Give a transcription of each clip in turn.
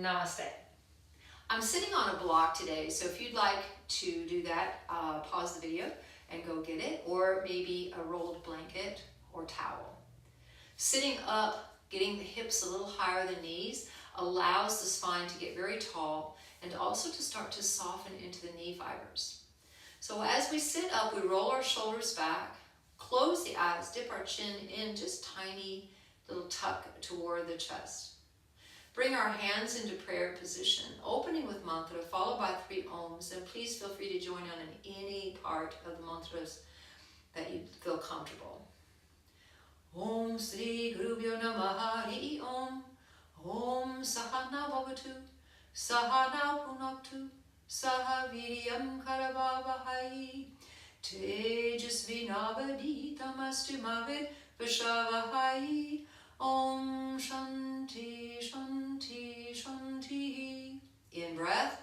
Namaste. I'm sitting on a block today, so if you'd like to do that, pause the video and go get it, or maybe a rolled blanket or towel. Sitting up, getting the hips a little higher than knees, allows the spine to get very tall and also to start to soften into the knee fibers. So as we sit up, we roll our shoulders back, close the eyes, dip our chin in, just tiny little tuck toward the chest. Bring our hands into prayer position, opening with mantra, followed by 3 ohms, and please feel free to join on in any part of the mantras that you feel comfortable. Om Sri Gurubhyo Namaha Hari Om. Om Sahana Bhavatu, Sahana Punaktu, Saha Viryam Karavavahai, Tejasvinavaditamastu Mavid Vishavahai. Om Shanti Shanti Shanti. In breath.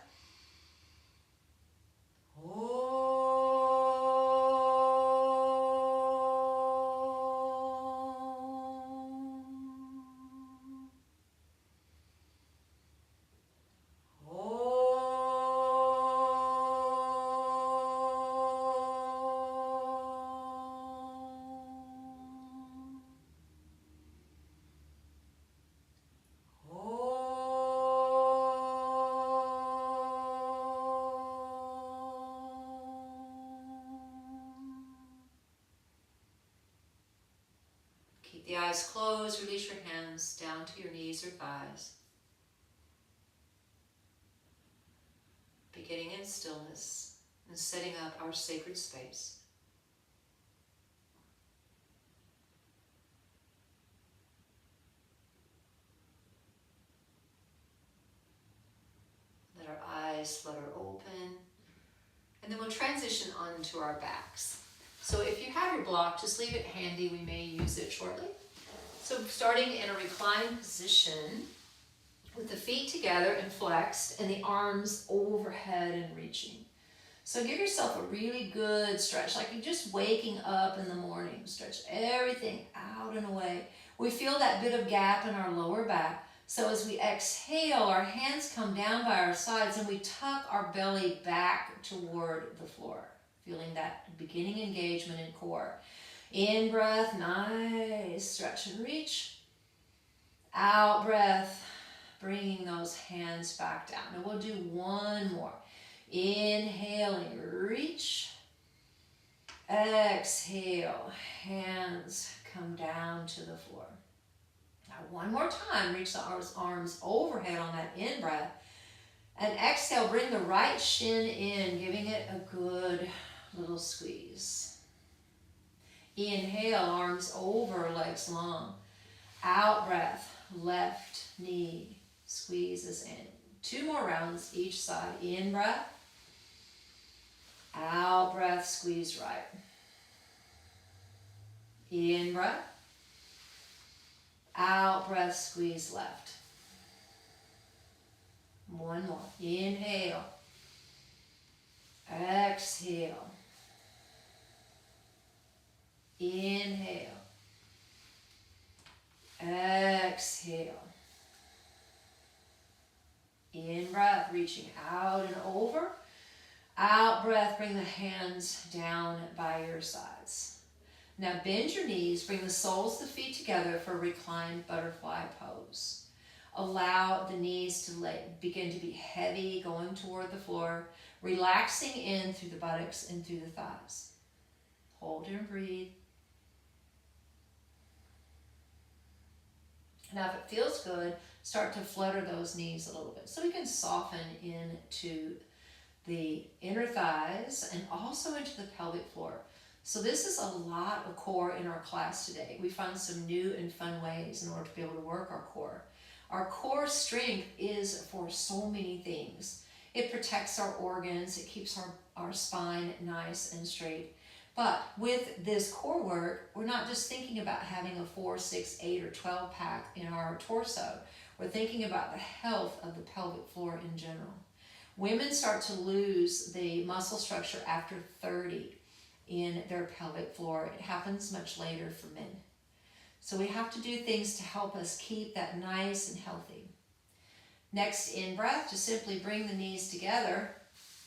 Keep the eyes closed, release your hands down to your knees or thighs. Beginning in stillness and setting up our sacred space. Let our eyes flutter open, and then we'll transition onto our backs. So if you have your block, just leave it handy. We may use it shortly. So starting in a reclined position with the feet together and flexed and the arms overhead and reaching. So give yourself a really good stretch, like you're just waking up in the morning. Stretch everything out and away. We feel that bit of gap in our lower back. So as we exhale, our hands come down by our sides and we tuck our belly back toward the floor. Feeling that beginning engagement in core. In breath, nice stretch and reach. Out breath, bringing those hands back down. And we'll do one more. Inhaling, reach. Exhale, hands come down to the floor. Now one more time, reach the arms overhead on that in-breath. And exhale, bring the right shin in, giving it a good little squeeze. Inhale, arms over, legs long. Out breath, left knee squeezes in. 2 more rounds each side. In breath. Out breath, squeeze right. In breath. Out breath, squeeze left. One more. Inhale. Exhale. Inhale. Exhale. In breath, reaching out and over. Out breath, bring the hands down by your sides. Now bend your knees, bring the soles of the feet together for reclined butterfly pose. Allow the knees to begin to be heavy, going toward the floor, relaxing in through the buttocks and through the thighs. Hold and breathe. Now if it feels good, start to flutter those knees a little bit so we can soften into the inner thighs and also into the pelvic floor. So this is a lot of core in our class today. We found some new and fun ways in order to be able to work our core. Our core strength is for so many things. It protects our organs, it keeps our spine nice and straight. But with this core work, we're not just thinking about having a 4, 6, 8, or 12 pack in our torso. We're thinking about the health of the pelvic floor in general. Women start to lose the muscle structure after 30 in their pelvic floor. It happens much later for men. So we have to do things to help us keep that nice and healthy. Next in-breath, just simply bring the knees together.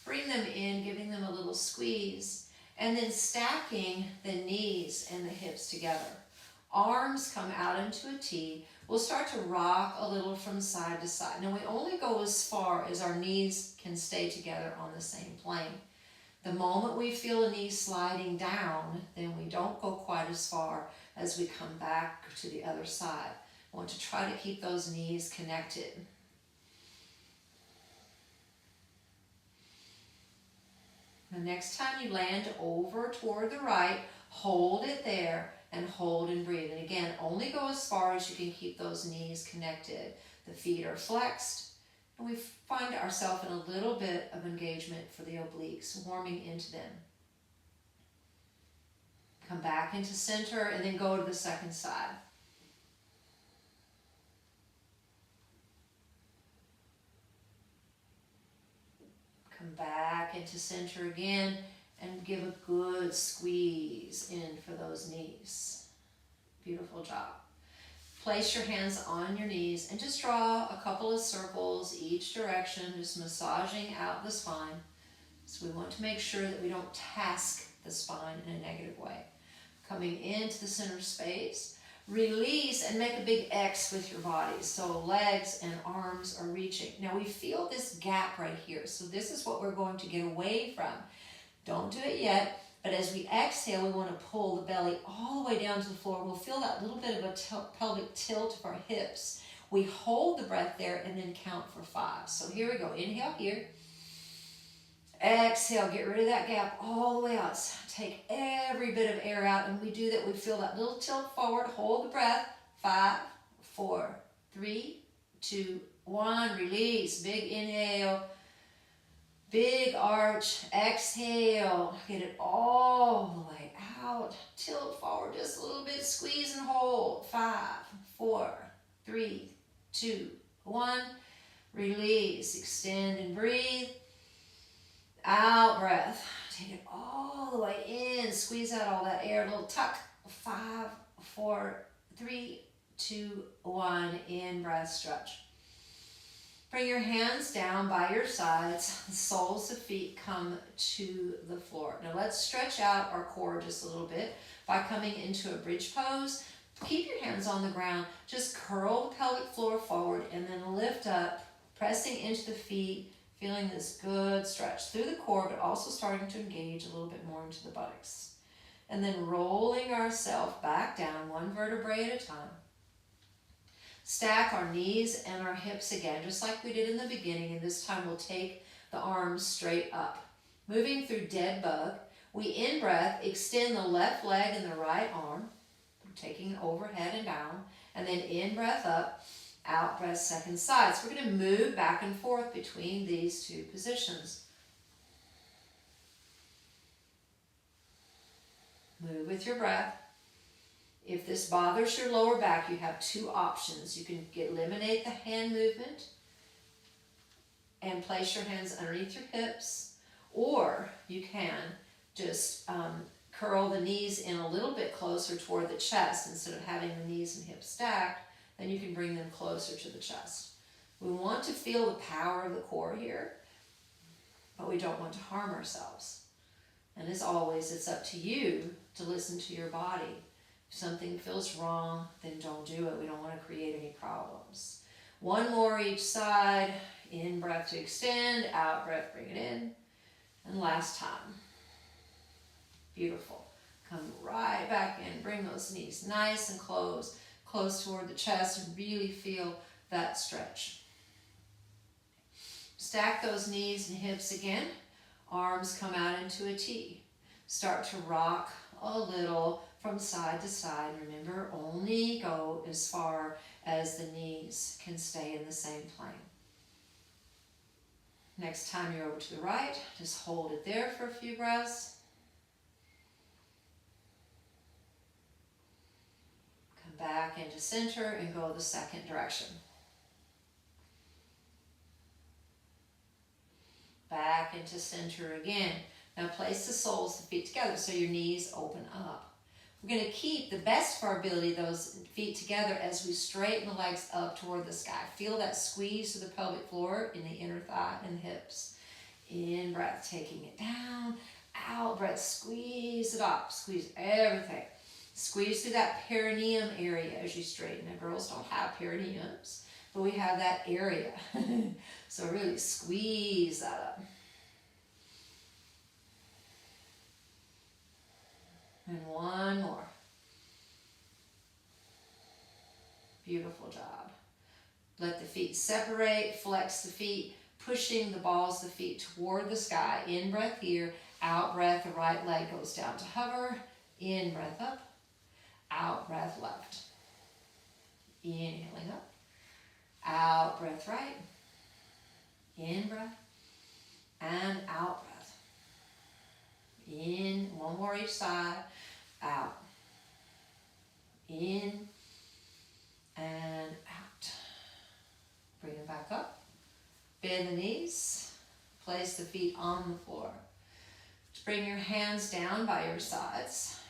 Bring them in, giving them a little squeeze. And then stacking the knees and the hips together. Arms come out into a T. We'll start to rock a little from side to side. Now we only go as far as our knees can stay together on the same plane. The moment we feel a knee sliding down, then we don't go quite as far as we come back to the other side. We want to try to keep those knees connected. The next time you land over toward the right, hold it there and hold and breathe. And again, only go as far as you can keep those knees connected. The feet are flexed, and we find ourselves in a little bit of engagement for the obliques, warming into them. Come back into center and then go to the second side. Come back into center again and give a good squeeze in for those knees. Beautiful job. Place your hands on your knees and just draw a couple of circles each direction, just massaging out the spine. So we want to make sure that we don't task the spine in a negative way. Coming into the center space. Release and make a big X with your body. So legs and arms are reaching. Now we feel this gap right here. So this is what we're going to get away from. Don't do it yet, but as we exhale, we want to pull the belly all the way down to the floor. We'll feel that little bit of a pelvic tilt of our hips. We hold the breath there and then count for 5. So here we go. Inhale here. Exhale, get rid of that gap all the way out. Take every bit of air out, and we do that. We feel that little tilt forward. Hold the breath. 5, 4, 3, 2, 1. Release. Big inhale. Big arch. Exhale. Get it all the way out. Tilt forward just a little bit. Squeeze and hold. 5, 4, 3, 2, 1. Release. Extend and breathe. Out breath. Take it all the way in. Squeeze out all that air. A little tuck. 5, 4, 3, 2, 1. In breath. Stretch. Bring your hands down by your sides. The soles of feet come to the floor. Now let's stretch out our core just a little bit by coming into a bridge pose. Keep your hands on the ground. Just curl the pelvic floor forward and then lift up, pressing into the feet. Feeling this good stretch through the core, but also starting to engage a little bit more into the buttocks. And then rolling ourselves back down, one vertebrae at a time. Stack our knees and our hips again, just like we did in the beginning, and this time we'll take the arms straight up. Moving through dead bug, we in-breath, extend the left leg and the right arm, taking it overhead and down, and then in-breath up. Out breath, second side. So we're going to move back and forth between these two positions. Move with your breath. If this bothers your lower back, you have 2 options. You can eliminate the hand movement and place your hands underneath your hips, or you can just curl the knees in a little bit closer toward the chest instead of having the knees and hips stacked. Then you can bring them closer to the chest. We want to feel the power of the core here, but we don't want to harm ourselves. And as always, it's up to you to listen to your body. If something feels wrong, then don't do it. We don't want to create any problems. 1 more each side. In breath to extend, out breath, bring it in. And last time. Beautiful. Come right back in. Bring those knees nice and close toward the chest, and really feel that stretch. Stack those knees and hips again. Arms come out into a T. Start to rock a little from side to side. Remember, only go as far as the knees can stay in the same plane. Next time you're over to the right, just hold it there for a few breaths. Back into center and go the second direction. Back into center again. Now place the soles of the feet together so your knees open up. We're going to keep the best of our ability, those feet together as we straighten the legs up toward the sky. Feel that squeeze to the pelvic floor in the inner thigh and the hips. In breath, taking it down. Out breath, squeeze it up. Squeeze everything. Squeeze through that perineum area as you straighten. Now, girls don't have perineums, but we have that area. So really squeeze that up. And one more. Beautiful job. Let the feet separate, flex the feet, pushing the balls of the feet toward the sky. In breath here, out breath, the right leg goes down to hover. In breath up, out breath left. Inhaling up, out breath right. In breath, and out breath. In, one more each side. Out, in, and out. Bring it back up. Bend the knees. Place the feet on the floor. Bring your hands down by your sides.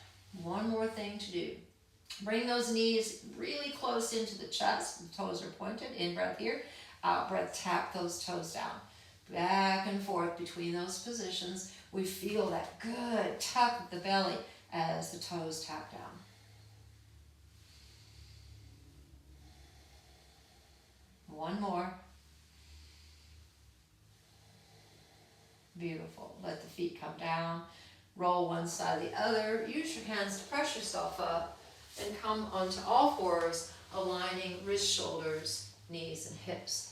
One more thing to do. Bring those knees really close into the chest. The toes are pointed. In breath here. Out breath, tap those toes down. Back and forth between those positions. We feel that good tuck of the belly as the toes tap down. One more. Beautiful. Let the feet come down. Roll one side to the other. Use your hands to press yourself up and come onto all fours, aligning wrists, shoulders, knees, and hips.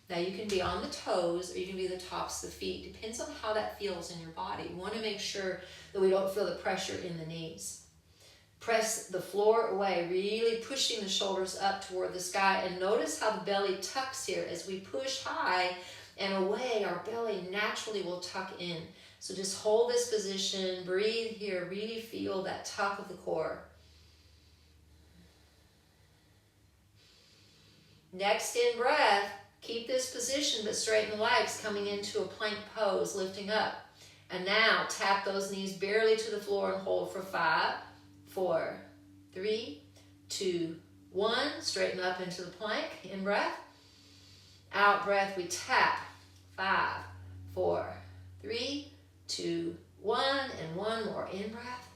Now you can be on the toes or you can be the tops of the feet. Depends on how that feels in your body. You want to make sure that we don't feel the pressure in the knees. Press the floor away, really pushing the shoulders up toward the sky. And notice how the belly tucks here. As we push high and away, our belly naturally will tuck in. So just hold this position, breathe here, really feel that tuck of the core. Next in breath, keep this position but straighten the legs, coming into a plank pose, lifting up. And now tap those knees barely to the floor and hold for 5, 4, 3, 2, 1. Straighten up into the plank. In breath. Out breath, we tap. 5, 4, 3, 2, 1. And one more. In breath.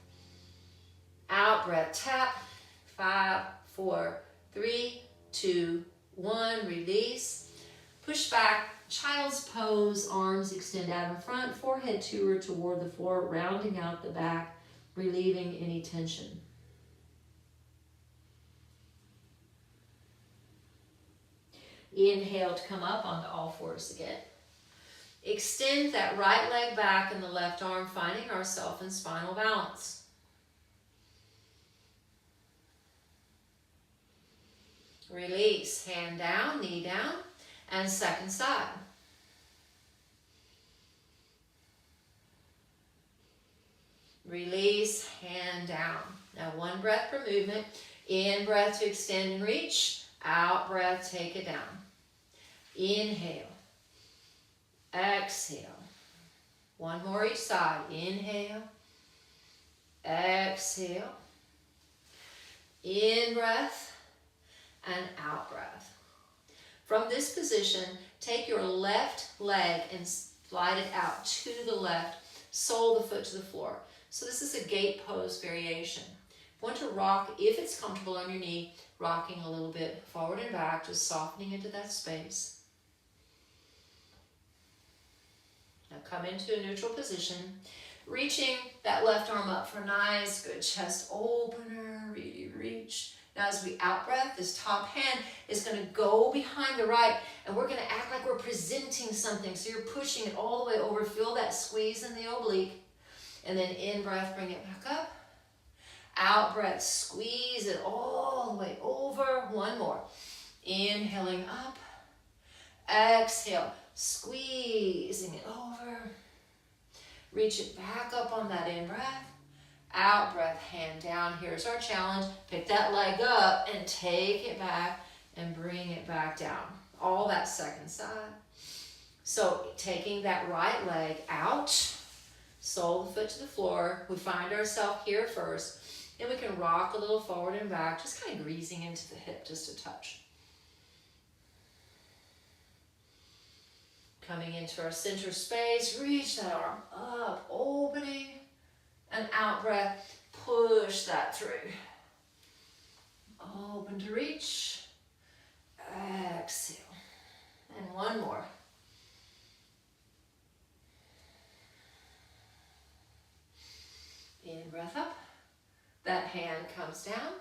Out breath, tap. 5, 4, 3, 2, 1. Release. Push back, child's pose, arms extend out in front, forehead toward the floor, rounding out the back, relieving any tension. Inhale to come up onto all fours again. Extend that right leg back and the left arm, finding ourselves in spinal balance. Release, hand down, knee down. And second side. Release, hand down. Now one breath per movement. In breath to extend and reach. Out breath, take it down. Inhale. Exhale. One more each side. Inhale. Exhale. In breath and out breath. From this position, take your left leg and slide it out to the left, sole the foot to the floor. So this is a gate pose variation. Want to rock, if it's comfortable on your knee, rocking a little bit forward and back, just softening into that space. Now come into a neutral position, reaching that left arm up for a nice, good chest opener, really reach. Now as we out-breath, this top hand is going to go behind the right, and we're going to act like we're presenting something. So you're pushing it all the way over. Feel that squeeze in the oblique. And then in-breath, bring it back up. Out-breath, squeeze it all the way over. One more. Inhaling up. Exhale, squeezing it over. Reach it back up on that in-breath. Out breath, hand down. Here's our challenge. Pick that leg up and take it back and bring it back down. All that second side. So taking that right leg out, sole the foot to the floor. We find ourselves here first. And we can rock a little forward and back, just kind of greasing into the hip just a touch. Coming into our center space, reach that arm up, opening, and out breath, push that through. Open to reach, exhale, and one more. In breath up, that hand comes down,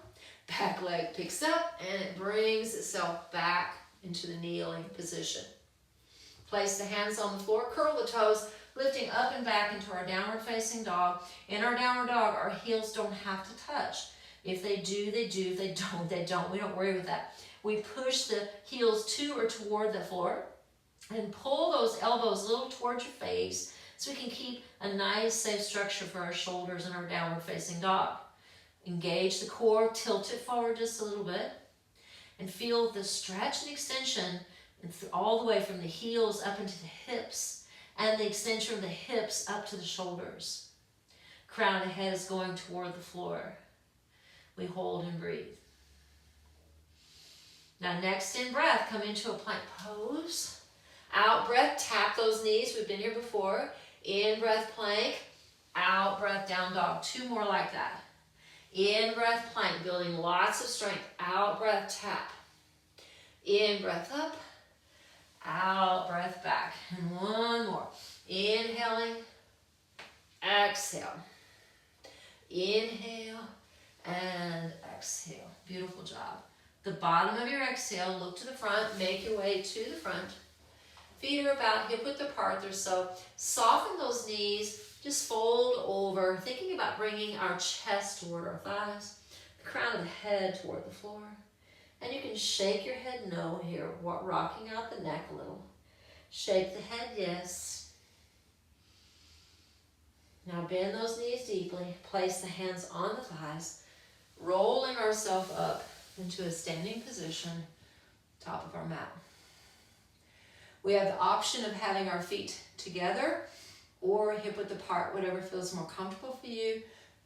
back leg picks up, and it brings itself back into the kneeling position. Place the hands on the floor, curl the toes, lifting up and back into our downward facing dog. In our downward dog, our heels don't have to touch. If they do, they do. If they don't, they don't. We don't worry with that. We push the heels to or toward the floor and pull those elbows a little towards your face so we can keep a nice, safe structure for our shoulders in our downward facing dog. Engage the core, tilt it forward just a little bit, and feel the stretch and extension and all the way from the heels up into the hips and the extension of the hips up to the shoulders. Crown of the head is going toward the floor. We hold and breathe. Now next in breath, come into a plank pose. Out breath, tap those knees. We've been here before. In breath, plank. Out breath, down dog. Two more like that. In breath, plank, building lots of strength. Out breath, tap. In breath, up. Out breath, back. And one more. Inhaling. Exhale. Inhale and exhale. Beautiful job. The bottom of your exhale, look to the front, make your way to the front. Feet are about hip width apart or so. Soften those knees, just fold over, thinking about bringing our chest toward our thighs, the crown of the head toward the floor. And you can shake your head no here, rocking out the neck a little. Shake the head yes. Now bend those knees deeply, place the hands on the thighs, rolling ourselves up into a standing position, top of our mat. We have the option of having our feet together or hip width apart, whatever feels more comfortable for you.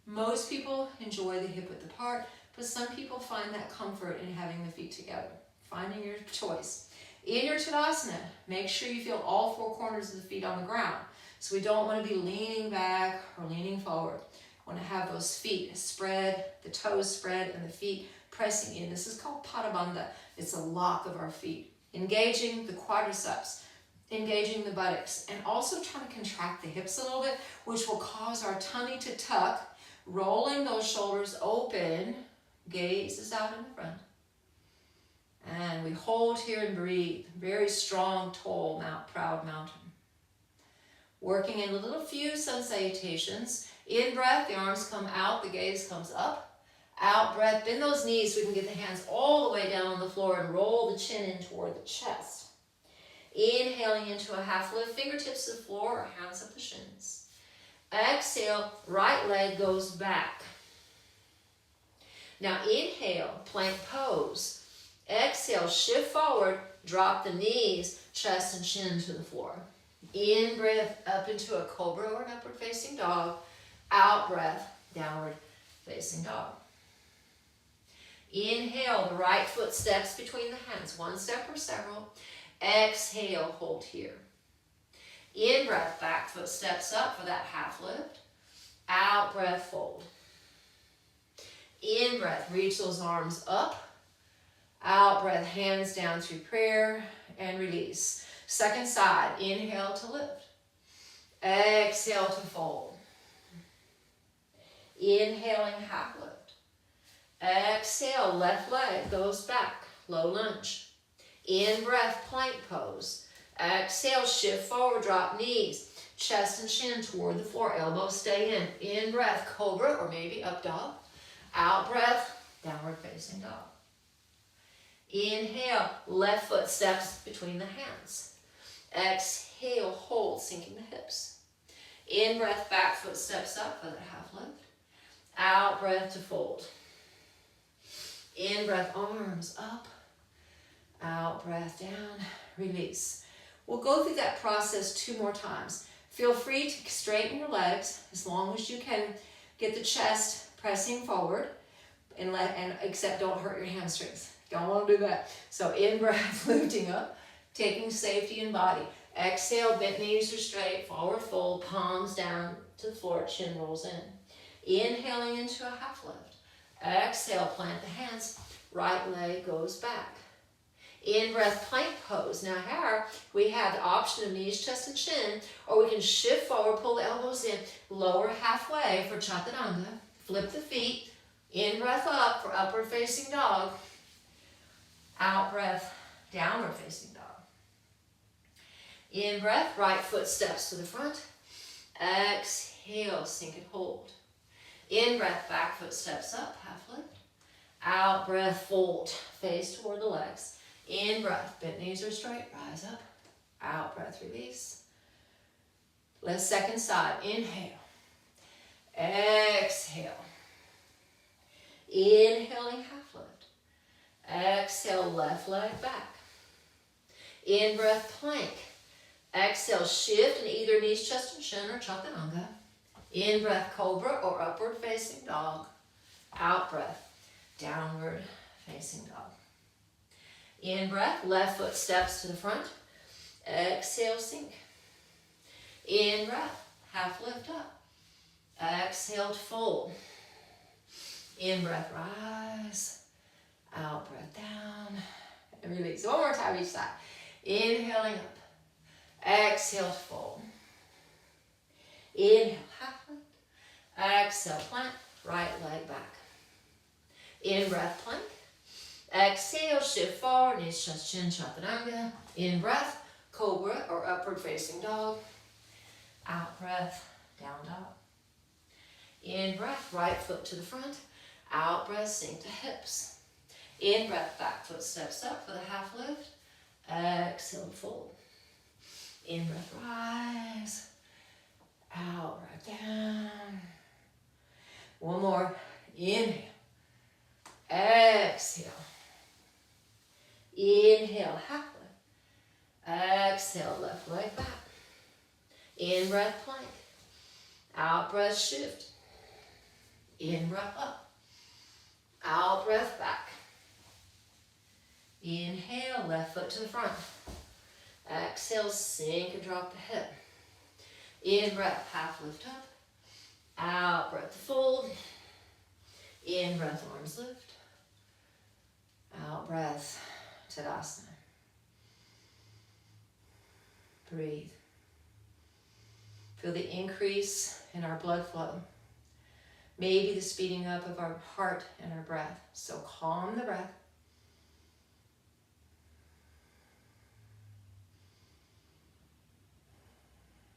Most people enjoy the hip width apart, but some people find that comfort in having the feet together. Finding your choice. In your Tadasana, make sure you feel all four corners of the feet on the ground. So we don't want to be leaning back or leaning forward. We want to have those feet spread, the toes spread, and the feet pressing in. This is called Padabandha. It's a lock of our feet. Engaging the quadriceps, engaging the buttocks, and also trying to contract the hips a little bit, which will cause our tummy to tuck, rolling those shoulders open, gaze is out in the front. And we hold here and breathe. Very strong, tall, proud mountain. Working in a little few sun salutations. In breath, the arms come out, the gaze comes up. Out breath, bend those knees so we can get the hands all the way down on the floor and roll the chin in toward the chest. Inhaling into a half lift, fingertips to the floor or hands up the shins. Exhale, right leg goes back. Now inhale, plank pose. Exhale, shift forward, drop the knees, chest and chin to the floor. In breath, up into a cobra or an upward facing dog. Out breath, downward facing dog. Inhale, the right foot steps between the hands, one step or several. Exhale, hold here. In breath, back foot steps up for that half lift. Out breath, fold. In breath, reach those arms up. Out breath, hands down through prayer and release. Second side, inhale to lift. Exhale to fold. Inhaling, half lift. Exhale, left leg goes back, low lunge. In breath, plank pose. Exhale, shift forward, drop knees. Chest and chin toward the floor, elbows stay in. In breath, cobra or maybe up dog. Out breath, downward facing dog. Inhale, left foot steps between the hands. Exhale, hold, sinking the hips. In breath, back foot steps up for the half lift. Out breath to fold. In breath, arms up. Out breath down, release. We'll go through that process 2 more times. Feel free to straighten your legs as long as you can. Get the chest pressing forward, and except don't hurt your hamstrings. Don't want to do that. So in breath, lifting up, taking safety in body. Exhale, bent knees are straight, forward fold, palms down to the floor, chin rolls in. Inhaling into a half lift. Exhale, plant the hands, right leg goes back. In breath, plank pose. Now here we have the option of knees, chest, and chin, or we can shift forward, pull the elbows in, lower halfway for Chaturanga, flip the feet, in breath up for upward facing dog, out breath, downward facing dog. In breath, right foot steps to the front, exhale, sink and hold. In breath, back foot steps up, half lift. Out breath, fold, face toward the legs. In breath, bent knees are straight, rise up. Out breath, release. Let's second side, inhale. Exhale. Inhaling, half lift. Exhale, left leg back. In breath, plank. Exhale, shift in either knees, chest, and chin or Chaturanga. In breath, cobra or upward facing dog. Out breath, downward facing dog. In breath, left foot steps to the front. Exhale, sink. In breath, half lift up. Exhale to fold. In breath, rise. Out breath, down. And release. One more time each side. Inhaling up. Exhale to fold. Inhale, half lift. Exhale, plant. Right leg back. In breath, plank. Exhale, shift forward, knees, chest, chin, Chaturanga. In breath, cobra or upward facing dog. Out breath, down dog. In breath, right foot to the front. Out breath, sink to hips. In breath, back foot steps up for the half lift. Exhale, fold. In breath, rise. Out breath, down. One more. Inhale. Exhale. Inhale, half lift. Exhale, left leg back. In breath, plank. Out breath, shift. In breath, up. Out breath, back. Inhale, left foot to the front. Exhale, sink and drop the hip. In breath, half lift up. Out breath, fold. In breath, arms lift. Out breath, Tadasana. Breathe. Feel the increase in our blood flow. Maybe the speeding up of our heart and our breath. So calm the breath.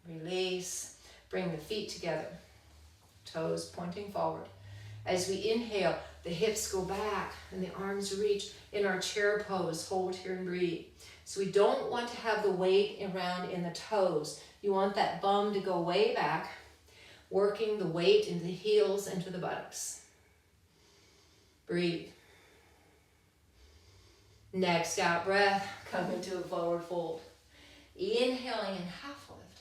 Release. Bring the feet together. Toes pointing forward. As we inhale, the hips go back and the arms reach in our chair pose. Hold here and breathe. So we don't want to have the weight around in the toes. You want that bum to go way back, working the weight into the heels and to the buttocks. Breathe. Next out breath, come into a forward fold. Inhaling in half lift.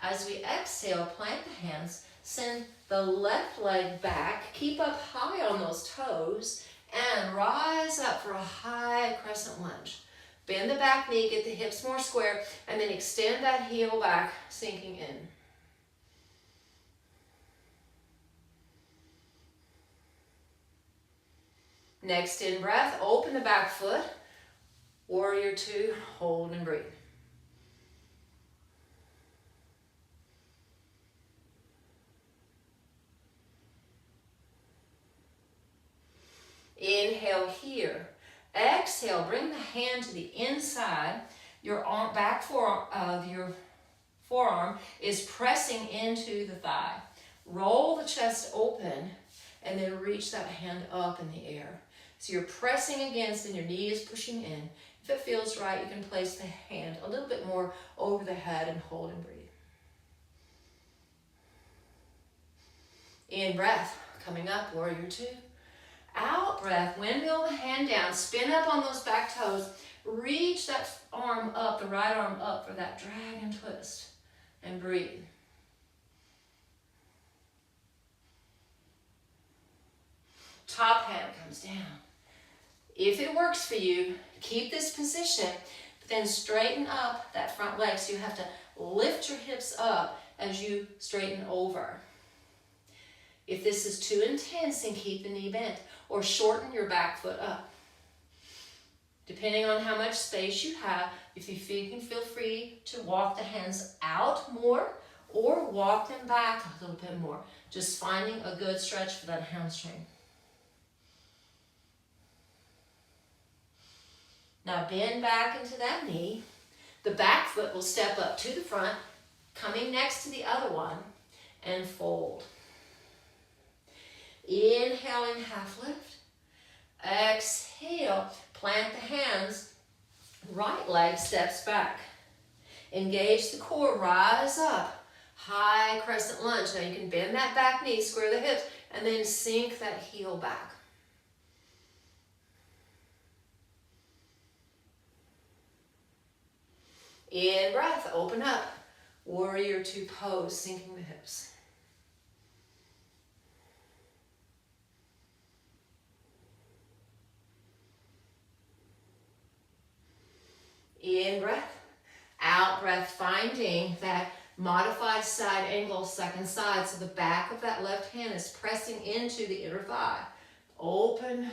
As we exhale, plant the hands, send the left leg back, keep up high on those toes, and rise up for a high crescent lunge. Bend the back knee, get the hips more square, and then extend that heel back, sinking in. Next in breath, open the back foot, warrior two, hold and breathe. Inhale here. Exhale, bring the hand to the inside. Your arm, back forearm of your forearm is pressing into the thigh. Roll the chest open and then reach that hand up in the air. So you're pressing against and your knee is pushing in. If it feels right, you can place the hand a little bit more over the head and hold and breathe. In breath, coming up, warrior two. Out breath, windmill the hand down, spin up on those back toes, reach that arm up, the right arm up for that dragon twist, and breathe. Top hand comes down. If it works for you, keep this position, but then straighten up that front leg. So you have to lift your hips up as you straighten over. If this is too intense, then keep the knee bent or shorten your back foot up. Depending on how much space you have, if you feel, you can feel free to walk the hands out more or walk them back a little bit more. Just finding a good stretch for that hamstring. Now bend back into that knee. The back foot will step up to the front, coming next to the other one, and fold. Inhaling, half lift. Exhale, plant the hands. Right leg steps back. Engage the core, rise up. High crescent lunge. Now you can bend that back knee, square the hips, and then sink that heel back. In breath, open up. Warrior two pose, sinking the hips. In breath, out breath, finding that modified side angle, second side, so the back of that left hand is pressing into the inner thigh. Open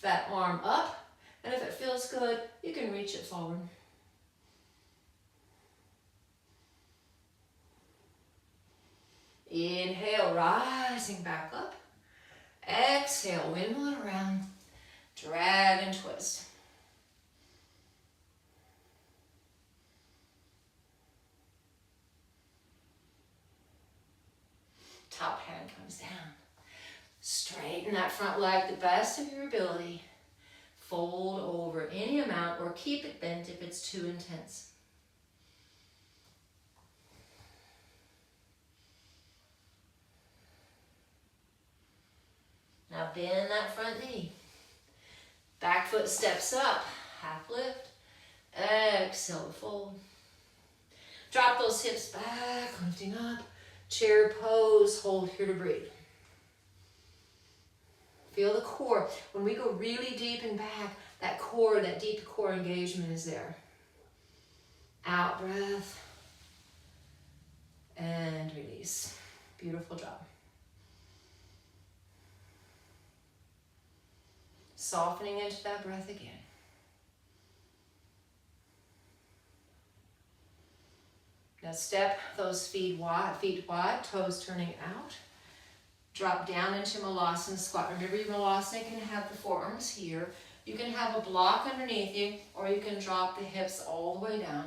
that arm up, and if it feels good, you can reach it forward. Inhale, rising back up. Exhale, windmill it around. Dragon twist. Top hand comes down. Straighten that front leg the best of your ability. Fold over any amount or keep it bent if it's too intense. Now bend that front knee. Back foot steps up, half lift. Exhale to fold. Drop those hips back, lifting up. Chair pose, hold here to breathe. Feel the core. When we go really deep and back, that core, that deep core engagement is there. Out breath. And release. Beautiful job. Softening into that breath again. Now step those feet wide, toes turning out. Drop down into Malasana squat. Remember, your Malasana can have the forearms here. You can have a block underneath you, or you can drop the hips all the way down,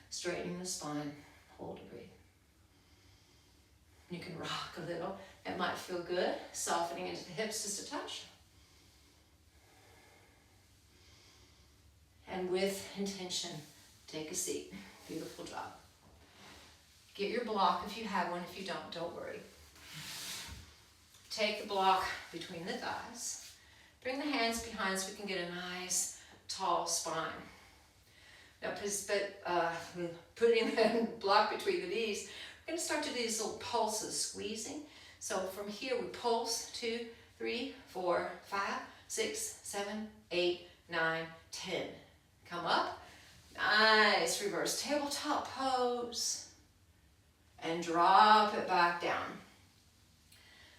straightening the spine. Hold and breathe. You can rock a little. It might feel good. Softening into the hips just a touch. And with intention, take a seat. Beautiful job. Get your block if you have one. If you don't worry. Take the block between the thighs. Bring the hands behind so we can get a nice, tall spine. Now, putting the block between the knees, we're going to start to do these little pulses, squeezing. So from here, we pulse 2, 3, 4, 5, 6, 7, 8, 9, 10. Come up. Nice reverse tabletop pose. And drop it back down.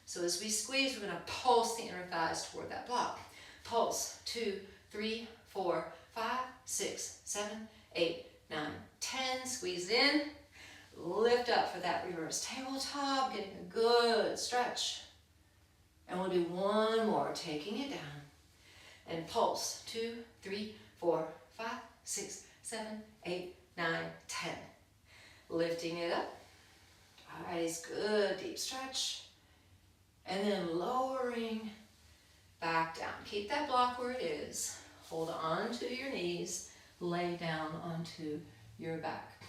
So as we squeeze, we're going to pulse the inner thighs toward that block. Pulse 2, 3, 4, 5, 6, 7, 8, 9, 10. Squeeze in. Lift up for that reverse tabletop. Getting a good stretch. And we'll do one more, taking it down. And pulse 2, 3, 4, 5, 6, 7, 8, 9, 10. Lifting it up. Nice, good, deep stretch. And then lowering back down. Keep that block where it is. Hold on to your knees. Lay down onto your back.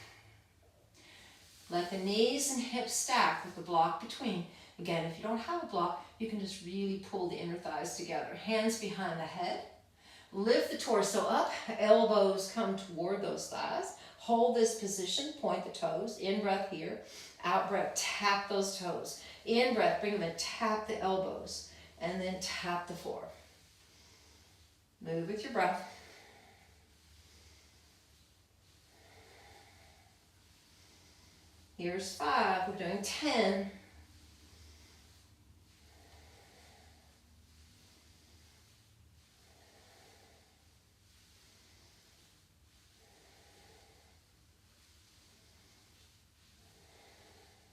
Let the knees and hips stack with the block between. Again, if you don't have a block, you can just really pull the inner thighs together. Hands behind the head. Lift the torso up. Elbows come toward those thighs. Hold this position. Point the toes. In breath here. Out breath. Tap those toes. In breath. Bring them and tap the elbows. and then tap the floor. Move with your breath. Here's 5, we're doing 10.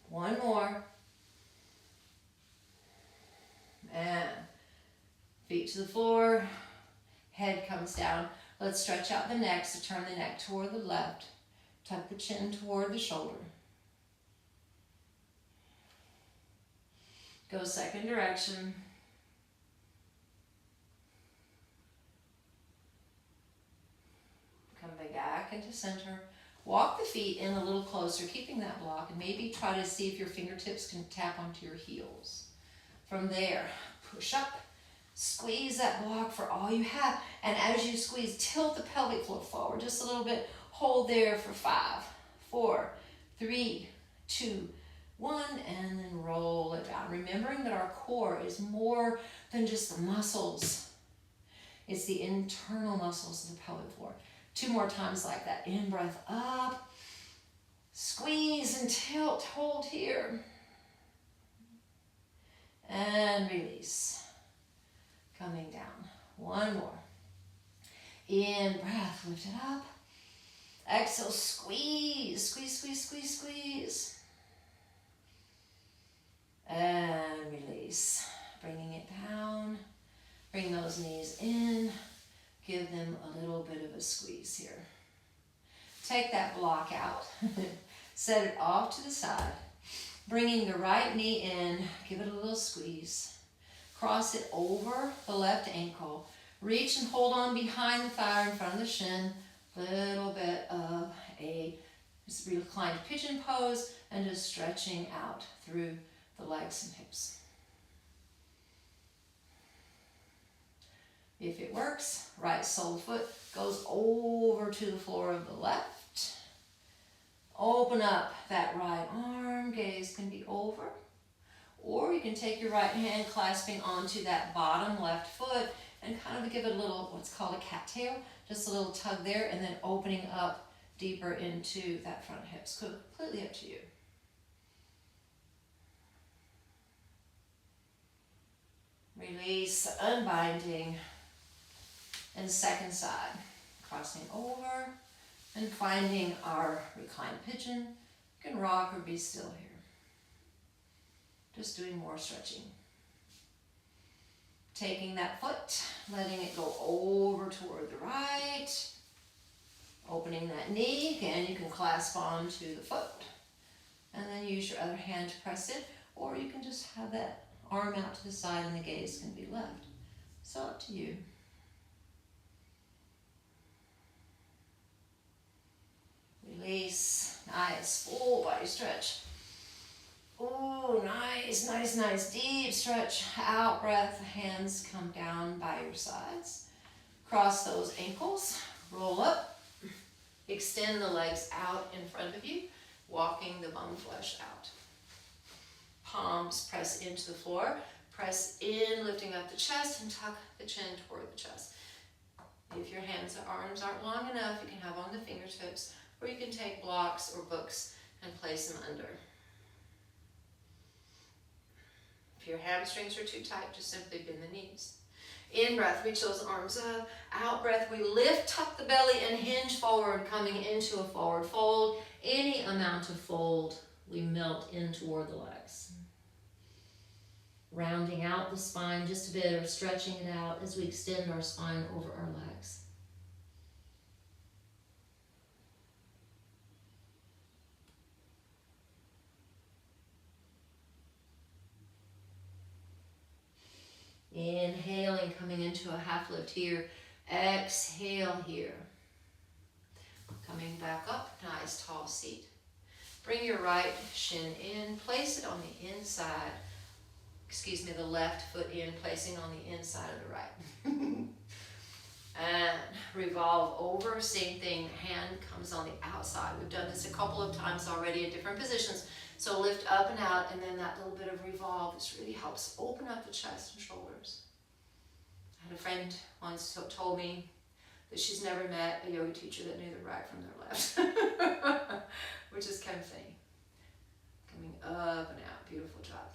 One more. And feet to the floor, head comes down. Let's stretch out the neck, so turn the neck toward the left. Tuck the chin toward the shoulder. Go second direction. Come back into center. Walk the feet in a little closer, keeping that block, and maybe try to see if your fingertips can tap onto your heels. From there, push up, squeeze that block for all you have, and as you squeeze, tilt the pelvic floor forward just a little bit. Hold there for 5, 4, 3, 2, 1, and then roll it down. Remembering that our core is more than just the muscles. It's the internal muscles of the pelvic floor. 2 more times like that. In breath up, squeeze and tilt, hold here. And release. Coming down. 1 more. In breath, lift it up. Exhale, squeeze, squeeze, squeeze, squeeze, squeeze. And release. Bringing it down. Bring those knees in. Give them a little bit of a squeeze here. Take that block out. Set it off to the side. Bringing the right knee in. Give it a little squeeze. Cross it over the left ankle. Reach and hold on behind the thigh in front of the shin. Little bit of a reclined pigeon pose and just stretching out through the legs and hips. If it works, right sole foot goes over to the floor of the left. Open up that right arm, gaze can be over. Or you can take your right hand clasping onto that bottom left foot and kind of give it a little, what's called a cattail, just a little tug there, and then opening up deeper into that front hips. Completely up to you. Release, unbinding. And second side, crossing over and finding our reclined pigeon. You can rock or be still here. Just doing more stretching. Taking that foot, letting it go over toward the right. Opening that knee, again you can clasp onto the foot. And then use your other hand to press in, or you can just have that arm out to the side and the gaze can be left. So up to you. Release, nice, full body stretch. Ooh, nice, nice, nice, deep stretch. Out breath, hands come down by your sides. Cross those ankles, roll up. Extend the legs out in front of you, walking the bum flesh out. Palms press into the floor. Press in, lifting up the chest and tuck the chin toward the chest. If your hands or arms aren't long enough, you can have on the fingertips, or you can take blocks or books and place them under. If your hamstrings are too tight, just simply bend the knees. In breath, reach those arms up. Out breath, we lift, tuck the belly, and hinge forward, coming into a forward fold. Any amount of fold, we melt in toward the legs. Rounding out the spine just a bit, or stretching it out as we extend our spine over our legs. Inhaling, coming into a half lift here. Exhale here. Coming back up, nice tall seat. Bring your right shin in, place it on the inside. The left foot in, placing on the inside of the right. And revolve over, same thing, hand comes on the outside. We've done this a couple of times already in different positions. So lift up and out, and then that little bit of revolve. This really helps open up the chest and shoulders. I had a friend once told me that she's never met a yoga teacher that knew their right from their left, which is kind of funny. Coming up and out, beautiful job.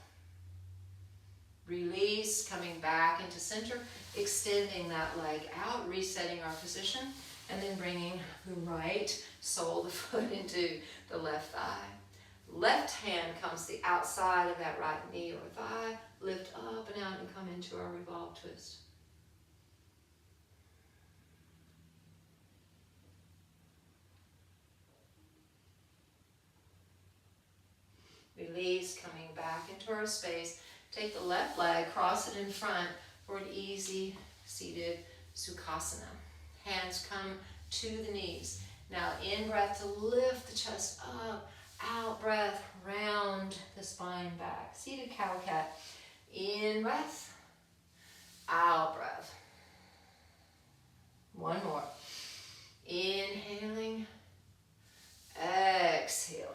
Release, coming back into center, extending that leg out, resetting our position, and then bringing the right sole of the foot into the left thigh. Left hand comes the outside of that right knee or thigh, lift up and out and come into our revolve twist. Release, coming back into our space. Take the left leg, cross it in front for an easy seated Sukhasana. Hands come to the knees. Now in breath to lift the chest up, out breath, round the spine back. Seated cow-cat. In breath, out breath. One more. Inhaling, exhaling.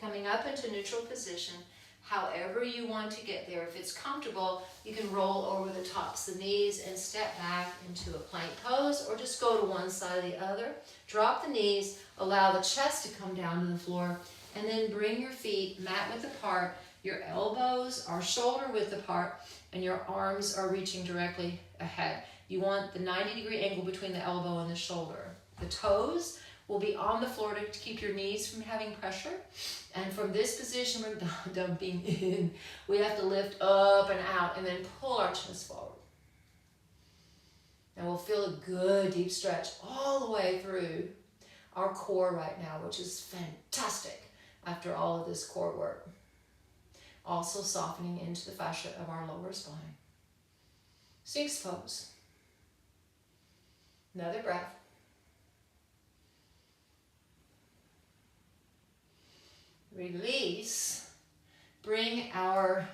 Coming up into neutral position, however you want to get there. If it's comfortable, you can roll over the tops of the knees and step back into a plank pose, or just go to one side or the other. Drop the knees, allow the chest to come down to the floor, and then bring your feet mat width apart. Your elbows are shoulder width apart, and your arms are reaching directly ahead. You want the 90-degree angle between the elbow and the shoulder. The toes will be on the floor to keep your knees from having pressure. And from this position, we're dumping in. We have to lift up and out and then pull our chest forward. And we'll feel a good deep stretch all the way through our core right now, which is fantastic after all of this core work. Also softening into the fascia of our lower spine. Sphinx pose. Another breath. Release. Bring our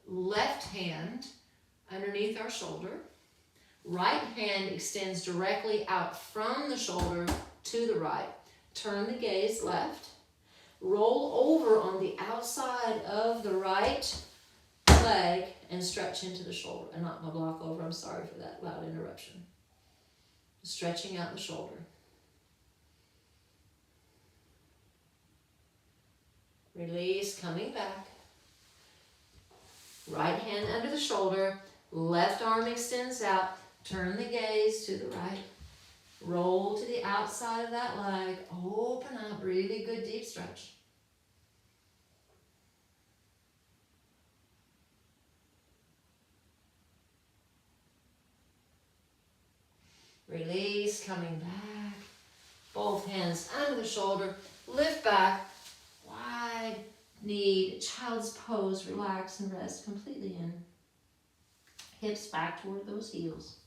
left hand underneath our shoulder. Right hand extends directly out from the shoulder to the right. Turn the gaze left. Roll over on the outside of the right leg and stretch into the shoulder. And not my block over, I'm sorry for that loud interruption. Stretching out the shoulder. Release, coming back. Right hand under the shoulder, left arm extends out. Turn the gaze to the right. Roll to the outside of that leg. Open up, really good deep stretch. Release, coming back. Both hands under the shoulder. Lift back. Wide knee, child's pose. Relax and rest completely in. Hips back toward those heels.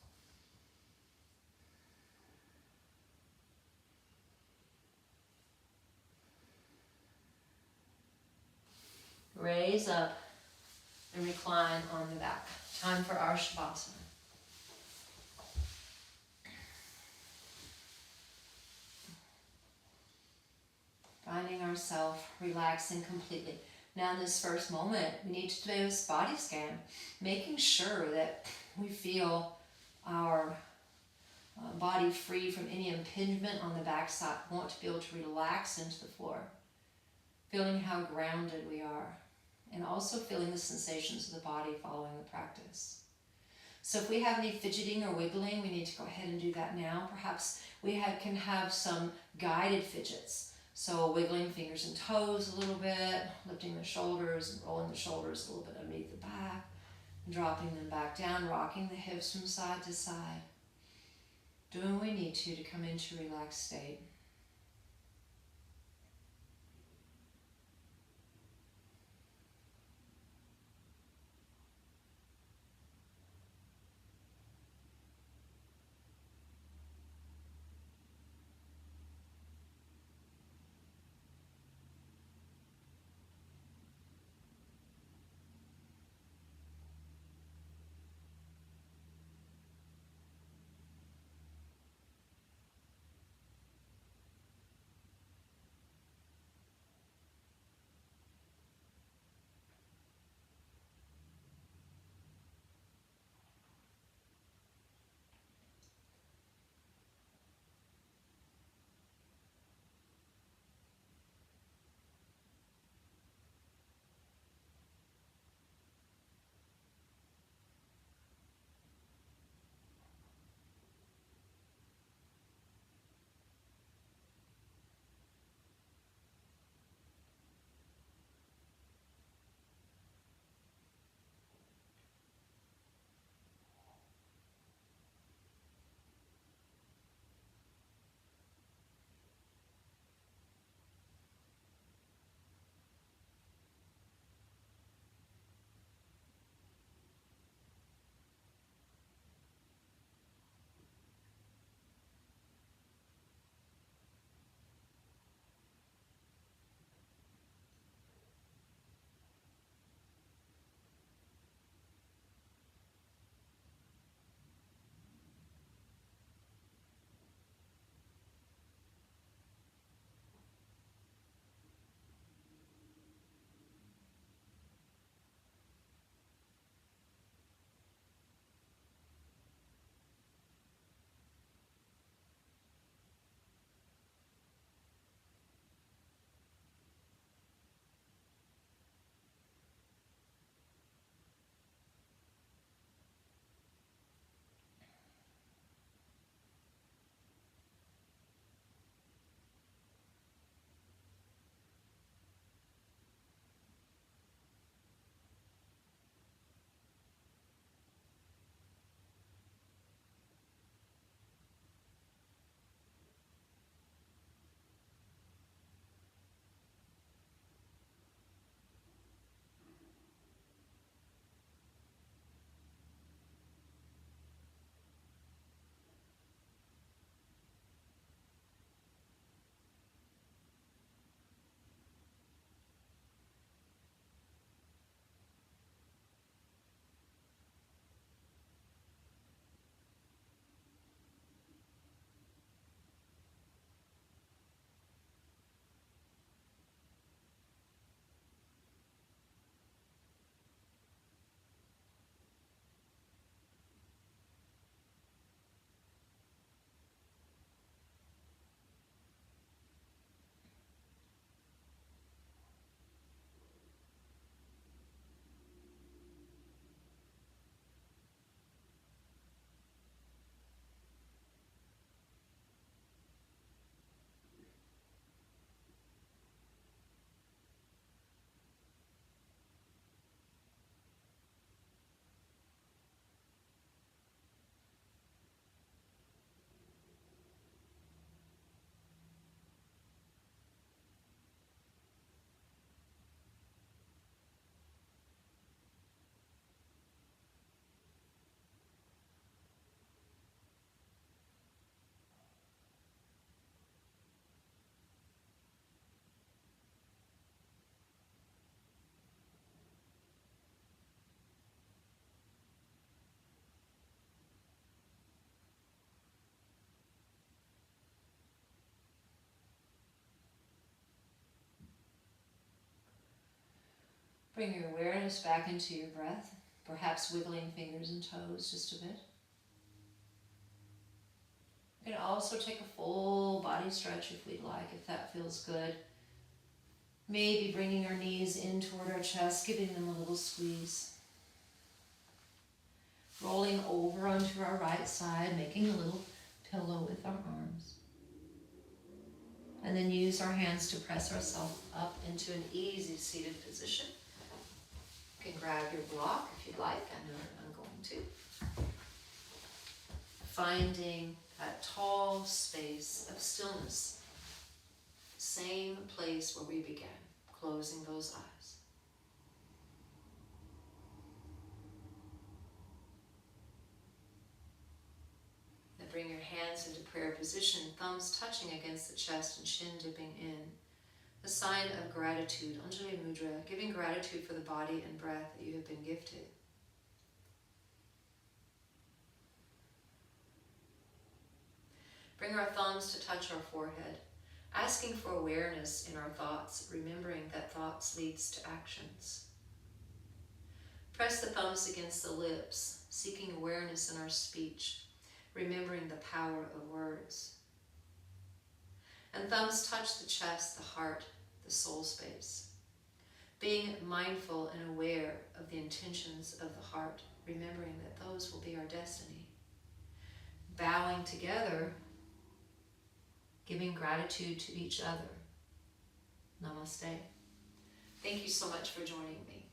Raise up and recline on the back. Time for our Shavasana. Finding ourselves relaxing completely. Now in this first moment, we need to do this body scan, making sure that we feel our body free from any impingement on the backside. We want to be able to relax into the floor, feeling how grounded we are, and also feeling the sensations of the body following the practice. So if we have any fidgeting or wiggling, we need to go ahead and do that now. Perhaps we can have some guided fidgets. So wiggling fingers and toes a little bit, lifting the shoulders and rolling the shoulders a little bit underneath the back, and dropping them back down, rocking the hips from side to side. Doing what we need to come into a relaxed state. Bring your awareness back into your breath, perhaps wiggling fingers and toes just a bit. You can also take a full body stretch if we'd like, if that feels good. Maybe bringing our knees in toward our chest, giving them a little squeeze. Rolling over onto our right side, making a little pillow with our arms. And then use our hands to press ourselves up into an easy seated position. You can grab your block if you'd like. I know I'm going to. Finding that tall space of stillness. Same place where we began, closing those eyes. Now bring your hands into prayer position, thumbs touching against the chest and chin dipping in. A sign of gratitude, Anjali Mudra, giving gratitude for the body and breath that you have been gifted. Bring our thumbs to touch our forehead, asking for awareness in our thoughts, remembering that thoughts leads to actions. Press the thumbs against the lips, seeking awareness in our speech, remembering the power of words. And thumbs touch the chest, the heart, the soul space. Being mindful and aware of the intentions of the heart, remembering that those will be our destiny. Bowing together, giving gratitude to each other. Namaste. Thank you so much for joining me.